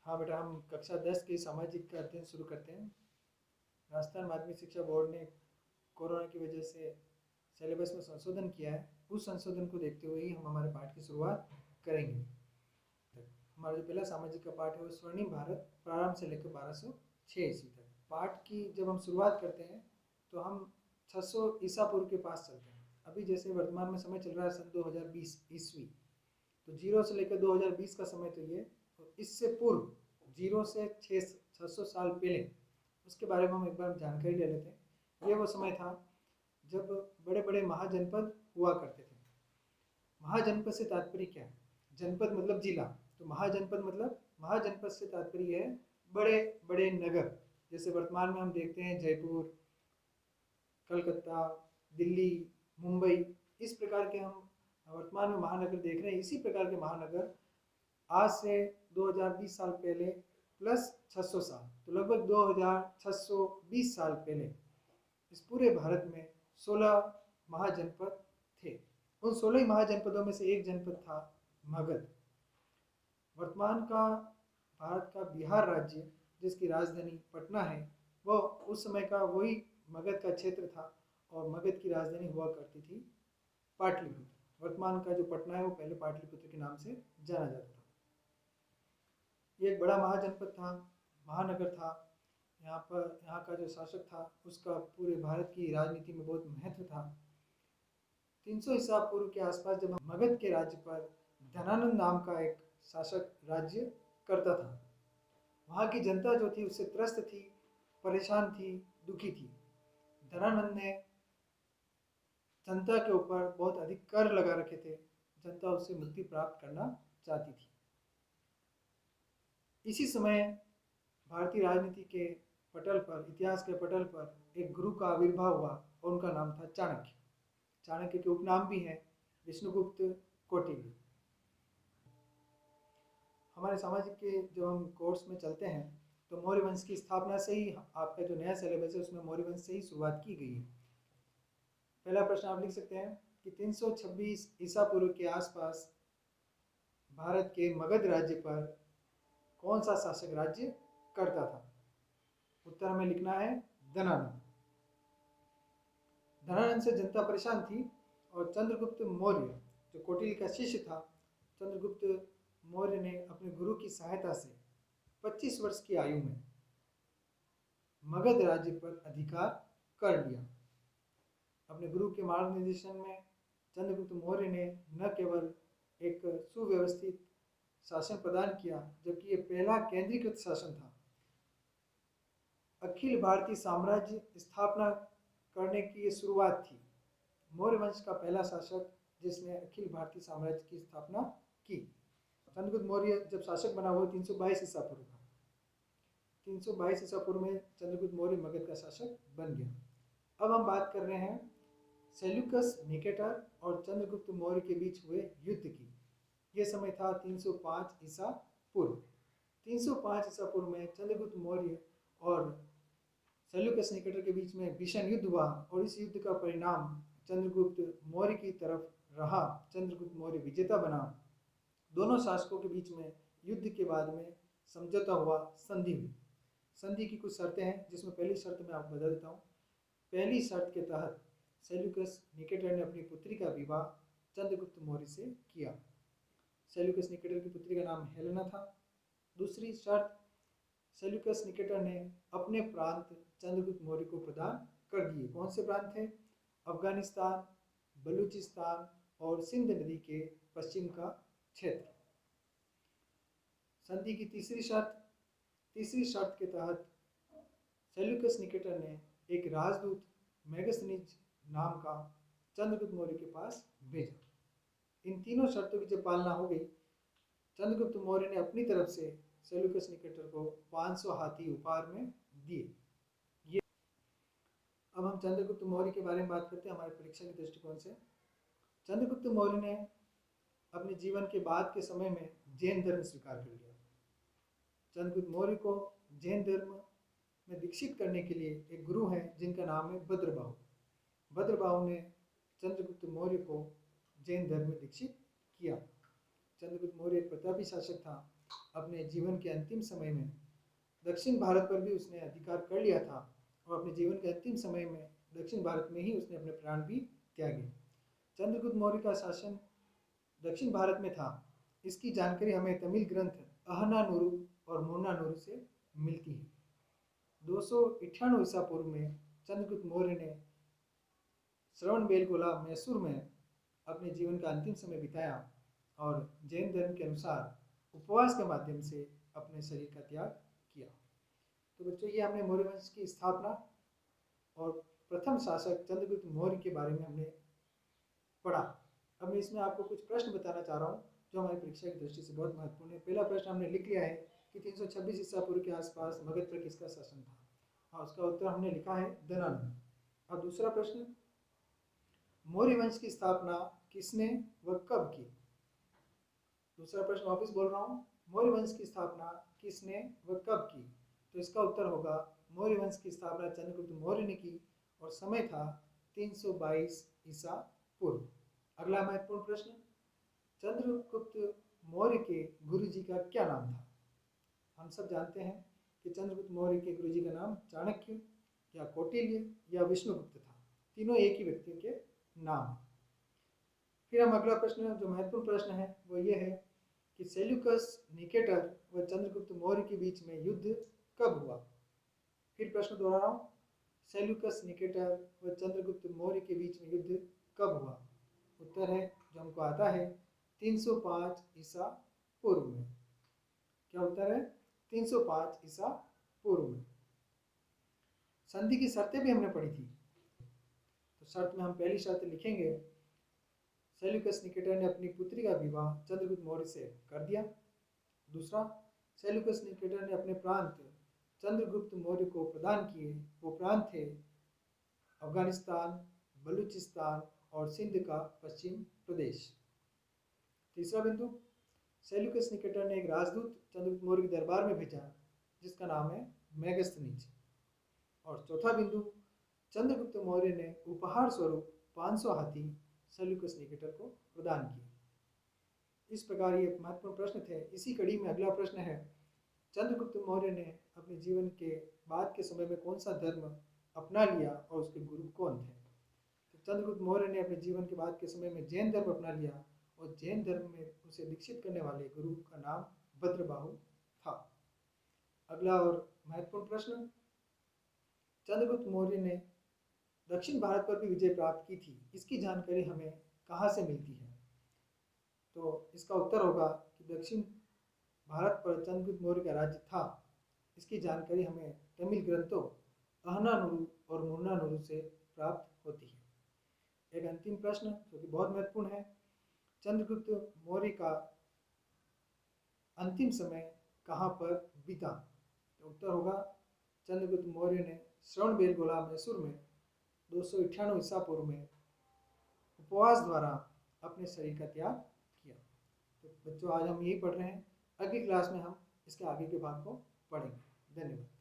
हाँ बेटा, हम कक्षा 10 के सामाजिक का अध्ययन शुरू करते हैं। राजस्थान माध्यमिक शिक्षा बोर्ड ने कोरोना की वजह से सिलेबस में संशोधन किया है। उस संशोधन को देखते हुए ही हम हमारे पाठ की शुरुआत करेंगे। हमारा जो पहला सामाजिक का पाठ है वो स्वर्णिम भारत प्रारंभ से लेकर 1206 ईस्वी तक। पाठ की जब हम शुरुआत करते हैं तो हम 600 ईसा पूर्व के पास चलते हैं। अभी जैसे वर्तमान में समय चल रहा है सन 2020 ईस्वी, तो 0 से लेकर 2020 का समय तो ये, तो इससे पूर्व 0 से 600 साल पहले उसके बारे में हम एक बार जानकारी ले लेते हैं। ये वो समय था जब बड़े बड़े महाजनपद हुआ करते थे। महाजनपद से तात्पर्य क्या है? जनपद मतलब जिला, तो महाजनपद से तात्पर्य है बड़े बड़े नगर। जैसे वर्तमान में हम देखते हैं जयपुर, कलकत्ता, दिल्ली, मुंबई, इस प्रकार के हम वर्तमान में महानगर देख रहे हैं। इसी प्रकार के महानगर आज से 2020 साल पहले प्लस 600 साल, तो लगभग 2620 साल पहले इस पूरे भारत में 16 महाजनपद थे। उन 16 महाजनपदों में से एक जनपद था मगध। वर्तमान का भारत का बिहार राज्य, जिसकी राजधानी पटना है, वो उस समय का वही मगध का क्षेत्र था और मगध की राजधानी हुआ करती थी पाटलिपुत्र। वर्तमान का जो पटना है वो पहले पाटलिपुत्र के नाम से जाना जाता था। ये एक बड़ा महाजनपद था, महानगर था। यहाँ का जो शासक था उसका पूरे भारत की राजनीति में बहुत महत्व था। 300 ईसा पूर्व के आसपास जब मगध के राज्य पर धनानंद नाम का एक शासक राज्य करता था, वहाँ की जनता जो थी उससे त्रस्त थी, परेशान थी, दुखी थी। धनानंद ने जनता के ऊपर बहुत अधिक कर लगा रखे थे। जनता उससे मुक्ति प्राप्त करना चाहती थी। इसी समय भारतीय राजनीति के पटल पर, इतिहास के पटल पर एक गुरु का आविर्भाव हुआ और उनका नाम था चाणक्य। चाणक्य के उपनाम भी हैं विष्णुगुप्त, कौटिल्य। हमारे सामाजिक के जब हम कोर्स में चलते हैं तो मौर्य वंश की स्थापना से ही आपका जो नया सिलेबस है उसमें मौर्य वंश से ही शुरुआत की गई है। पहला प्रश्न आप लिख सकते हैं कि 326 ईसा पूर्व के आसपास भारत के मगध राज्य पर कौन सा शासक राज्य करता था? उत्तर हमें लिखना है धनानंद। धनानंद से जनता परेशान थी और चंद्रगुप्त मौर्य जो कौटिल्य का शिष्य था, चंद्रगुप्त मौर्य ने अपने गुरु की सहायता से 25 वर्ष की आयु में मगध राज्य पर अधिकार कर लिया। अपने गुरु के मार्गदर्शन में चंद्रगुप्त मौर्य ने न केवल एक सुव्यवस्थित शासन प्रदान किया, जबकि ये पहला केंद्रीकृत शासन था। अखिल भारतीय साम्राज्य स्थापना करने की ये शुरुआत थी। मौर्य वंश का पहला शासक जिसने अखिल भारतीय साम्राज्य की स्थापना की। चंद्रगुप्त मौर्य जब शासक बना हुआ 322 ईसा पूर्व का, 322 ईसा पूर्व में चंद्रगुप्त मौर्य मगध का शासक बन गया। अब हम बात कर रहे हैं सेल्यूकस निकेटर और चंद्रगुप्त मौर्य के बीच हुए युद्ध की। यह समय था 305 ईसा पूर्व। 305 ईसा पूर्व में चंद्रगुप्त मौर्य और सेल्यूकस निकेटर के बीच में भीषण युद्ध हुआ और इस युद्ध का परिणाम चंद्रगुप्त मौर्य की तरफ रहा। चंद्रगुप्त मौर्य विजेता बना। दोनों शासकों के बीच में युद्ध के बाद में समझौता हुआ, संधि हुई। संधि की कुछ शर्तें हैं, जिसमें पहली शर्त मैं आपको बता देता हूँ। पहली शर्त के तहत सेल्यूकस निकेटर ने अपनी पुत्री का विवाह चंद्रगुप्त मौर्य से किया। सेल्यूकस निकेटर की पुत्री का नाम हेलेना था। दूसरी शर्त, सेल्यूकस निकेटर ने अपने प्रांत चंद्रगुप्त मौर्य को प्रदान कर दिए। कौन से प्रांत थे? अफगानिस्तान, बलूचिस्तान और सिंध नदी के पश्चिम का क्षेत्र। संधि की तीसरी शर्त के तहत सेल्यूकस निकेटर ने एक राजदूत मेगस्थनीज नाम का चंद्रगुप्त मौर्य के पास भेजा। इन तीनों शर्तों की जब पालना हो गई, चंद्रगुप्त मौर्य ने अपनी तरफ से सेल्यूकस निकेटर को 500 हाथी उपहार में दिए। ये अब हम चंद्रगुप्त मौर्य के बारे में बात करते हैं हमारे परीक्षा के दृष्टिकोण से। चंद्रगुप्त मौर्य ने अपने जीवन के बाद के समय में जैन धर्म स्वीकार कर लिया। चंद्रगुप्त मौर्य को जैन धर्म में दीक्षित करने के लिए एक गुरु हैं जिनका नाम है भद्रबाहु। भद्रबाहु ने चंद्रगुप्त मौर्य को जैन धर्म में दीक्षित किया। चंद्रगुप्त मौर्य एक प्रतापी शासक था अपने जीवन के अंतिम समय में दक्षिण भारत पर भी उसने अधिकार कर लिया था और अपने जीवन के अंतिम समय में दक्षिण भारत में ही उसने अपने प्राण भी त्यागे। चंद्रगुप्त मौर्य का शासन दक्षिण भारत में था। इसकी जानकारी हमें तमिल ग्रंथ अहनानुरु और मुन्नानुरु से मिलती है। 298 ईसा पूर्व में चंद्रगुप्त मौर्य ने श्रवणबेलगोला मैसूर में अपने जीवन का अंतिम समय बिताया और जैन धर्म के अनुसार उपवास के माध्यम से अपने शरीर का त्याग किया। तो बच्चों, ये हमने मौर्य वंश की स्थापना और प्रथम शासक चंद्रगुप्त मौर्य के बारे में हमने पढ़ा। अब मैं इसमें आपको कुछ प्रश्न बताना चाह रहा हूँ जो हमारी परीक्षा की दृष्टि से बहुत महत्वपूर्ण है। पहला प्रश्न हमने लिख लिया है कि 326 ईसा पूर्व के आसपास मगध पर किसका शासन था। हाँ, उसका उत्तर हमने लिखा है दनानंद। अब दूसरा प्रश्न, मौर्य वंश की स्थापना किसने व कब की। दूसरा प्रश्न वापस बोल रहा हूँ, मौर्य वंश की स्थापना किसने व कब की। तो इसका उत्तर होगा मौर्य वंश की स्थापना चंद्रगुप्त मौर्य ने की और समय था 322 ईसा पूर्व। अगला महत्वपूर्ण प्रश्न, चंद्रगुप्त मौर्य के गुरुजी का क्या नाम था। हम सब जानते हैं कि चंद्रगुप्त मौर्य के गुरुजी का नाम चाणक्य या कौटिल्य या विष्णुगुप्त था। तीनों एक ही व्यक्ति के नाम है। फिर हम अगला प्रश्न, जो महत्वपूर्ण प्रश्न है वो ये है कि सेल्यूकस निकेटर व चंद्रगुप्त मौर्य के बीच में युद्ध कब हुआ। फिर प्रश्न दोहरा रहा हूँ, सेल्यूकस निकेटर व चंद्रगुप्त मौर्य के बीच में युद्ध कब हुआ। उत्तर है जो हमको आता है 305 ईसा पूर्व में। क्या उत्तर है? 305 ईसा पूर्व में। संधि की शर्तें भी हमने पढ़ी थी। तो शर्त में हम पहली शर्त लिखेंगे, सेल्यूकस निकेटर ने अपनी पुत्री का विवाह चंद्रगुप्त मौर्य से कर दिया। दूसरा, सेल्यूकस निकेटर ने अपने प्रांत चंद्रगुप्त मौर्य को प्रदान किए। वो प्रांत थे अफगानिस्तान, बलूचिस्तान और सिंध का पश्चिम प्रदेश। तीसरा बिंदु, सेल्यूकस निकेटर ने एक राजदूत चंद्रगुप्त मौर्य के दरबार में भेजा जिसका नाम है मेगस्थनीज। और चौथा बिंदु, चंद्रगुप्त मौर्य ने उपहार स्वरूप 500 हाथी सेल्यूकस निकेटर को प्रदान किए। इस प्रकार ये महत्वपूर्ण प्रश्न थे। इसी कड़ी में अगला प्रश्न है, चंद्रगुप्त मौर्य ने अपने जीवन के बाद के समय में कौन सा धर्म अपना लिया और उसके गुरु कौन थे। तो चंद्रगुप्त मौर्य ने अपने जीवन के बाद के समय में जैन धर्म अपना लिया और जैन धर्म में उसे दीक्षित करने वाले गुरु का नाम भद्रबाहु था। अगला और महत्वपूर्ण प्रश्न, चंद्रगुप्त मौर्य ने दक्षिण भारत पर भी विजय प्राप्त की थी। इसकी जानकारी हमें कहाँ से मिलती है। तो इसका उत्तर होगा कि दक्षिण भारत पर चंद्रगुप्त मौर्य का राज्य था। इसकी जानकारी हमें तमिल ग्रंथों अहनानुरु और मुन्नानुरु से प्राप्त होती है। एक अंतिम प्रश्न जो कि बहुत महत्वपूर्ण है, चंद्रगुप्त मौर्य का अंतिम समय कहाँ पर बीता। तो उत्तर होगा चंद्रगुप्त मौर्य ने श्रवणबेलगोला मैसूर में 298 ईसा पूर्व में उपवास द्वारा अपने शरीर का त्याग किया। तो बच्चों, आज हम यही पढ़ रहे हैं। अगली क्लास में हम इसके आगे के भाग को पढ़ेंगे। धन्यवाद।